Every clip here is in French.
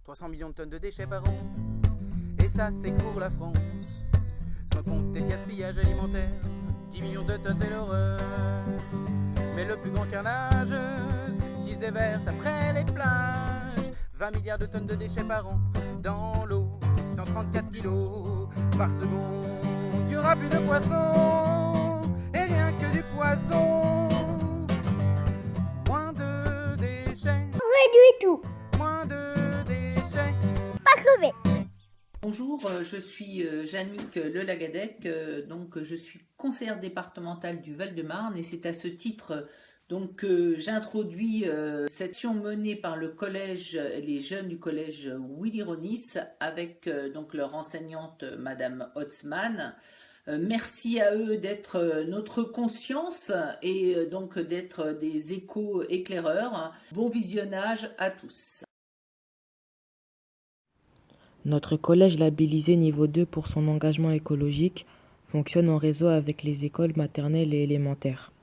300 millions de tonnes de déchets par an. Et ça, c'est que pour la France. Sans compter le gaspillage alimentaire. 10 millions de tonnes, c'est l'horreur. Mais le plus grand carnage, c'est ce qui se déverse après les plages. 20 milliards de tonnes de déchets par an dans l'eau. 634 kilos par seconde. Il n'y aura plus de poissons et rien que du poison. Moins de déchets. Réduit tout. Moins de déchets. Pas crevé. Bonjour, je suis Jannick Lelagadec, donc je suis conseillère départementale du Val-de-Marne et c'est à ce titre que j'introduis cette action menée par le collège, les jeunes du collège Willy-Ronis avec donc leur enseignante Madame Hotzmann. Merci à eux d'être notre conscience et donc d'être des échos éclaireurs. Bon visionnage à tous. Notre collège labellisé niveau 2 pour son engagement écologique fonctionne en réseau avec les écoles maternelles et élémentaires.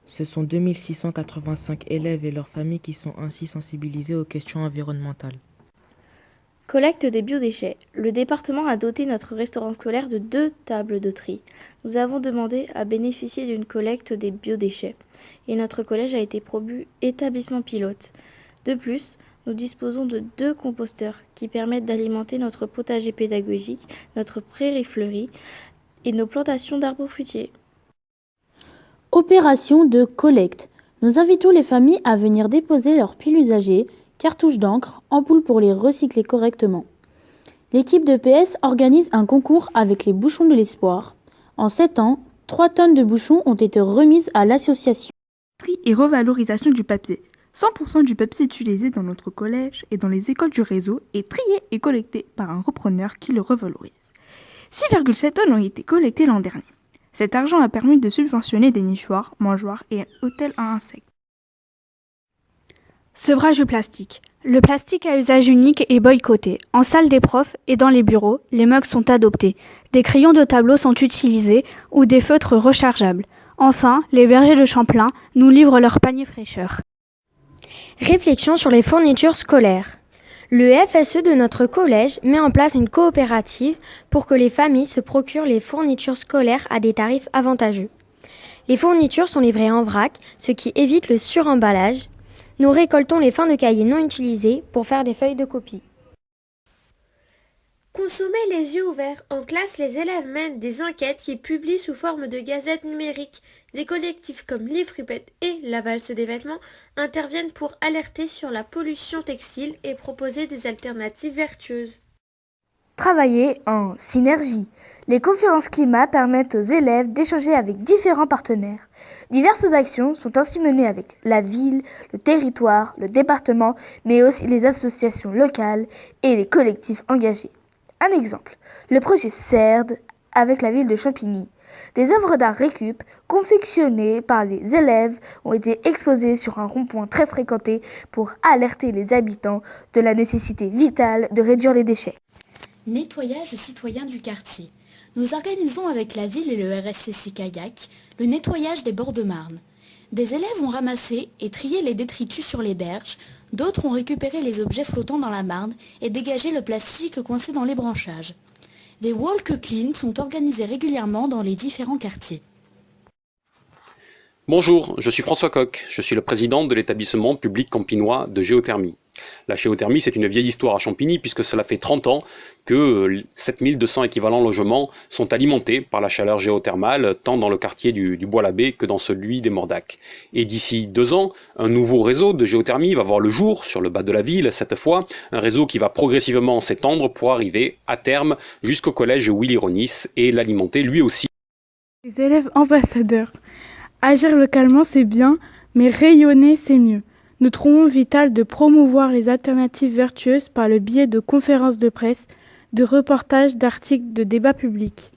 Ce sont 2685 élèves et leurs familles qui sont ainsi sensibilisés aux questions environnementales. Collecte des biodéchets. Le département a doté notre restaurant scolaire de 2 tables de tri. Nous avons demandé à bénéficier d'une collecte des biodéchets et notre collège a été promu établissement pilote. De plus, nous disposons de 2 composteurs qui permettent d'alimenter notre potager pédagogique, notre prairie fleurie et nos plantations d'arbres fruitiers. Opération de collecte. Nous invitons les familles à venir déposer leurs piles usagées, cartouches d'encre, ampoules pour les recycler correctement. L'équipe de PS organise un concours avec les bouchons de l'espoir. En 7 ans, 3 tonnes de bouchons ont été remises à l'association. Tri et revalorisation du papier. 100% du papier utilisé dans notre collège et dans les écoles du réseau est trié et collecté par un repreneur qui le revalorise. 6,7 tonnes ont été collectées l'an dernier. Cet argent a permis de subventionner des nichoirs, mangeoires et hôtels à insectes. Sevrage du plastique. Le plastique à usage unique est boycotté. En salle des profs et dans les bureaux, les mugs sont adoptés. Des crayons de tableau sont utilisés ou des feutres rechargeables. Enfin, les bergers de Champlain nous livrent leur panier fraîcheur. Réflexion sur les fournitures scolaires. Le FSE de notre collège met en place une coopérative pour que les familles se procurent les fournitures scolaires à des tarifs avantageux. Les fournitures sont livrées en vrac, ce qui évite le suremballage. Nous récoltons les fins de cahiers non utilisés pour faire des feuilles de copie. Consommer les yeux ouverts. En classe, les élèves mènent des enquêtes qui publient sous forme de gazettes numériques. Des collectifs comme Livre-Rupet et La Valse des vêtements interviennent pour alerter sur la pollution textile et proposer des alternatives vertueuses. Travailler en synergie. Les conférences climat permettent aux élèves d'échanger avec différents partenaires. Diverses actions sont ainsi menées avec la ville, le territoire, le département, mais aussi les associations locales et les collectifs engagés. Un exemple, le projet CERD avec la ville de Champigny. Des œuvres d'art récup confectionnées par les élèves ont été exposées sur un rond-point très fréquenté pour alerter les habitants de la nécessité vitale de réduire les déchets. Nettoyage citoyen du quartier. Nous organisons avec la ville et le RSCC Kayak le nettoyage des bords de Marne. Des élèves ont ramassé et trié les détritus sur les berges, d'autres ont récupéré les objets flottants dans la Marne et dégagé le plastique coincé dans les branchages. Des walk clean sont organisés régulièrement dans les différents quartiers. Bonjour, je suis François Coq, je suis le président de l'établissement public campinois de géothermie. La géothermie, c'est une vieille histoire à Champigny puisque cela fait 30 ans que 7200 équivalents logements sont alimentés par la chaleur géothermale tant dans le quartier du Bois-l'Abbé que dans celui des Mordacs. Et d'ici 2 ans, un nouveau réseau de géothermie va voir le jour sur le bas de la ville cette fois, un réseau qui va progressivement s'étendre pour arriver à terme jusqu'au collège Willy-Ronis et l'alimenter lui aussi. Les élèves ambassadeurs. Agir localement c'est bien, mais rayonner c'est mieux. Nous trouvons vital de promouvoir les alternatives vertueuses par le biais de conférences de presse, de reportages, d'articles, de débats publics.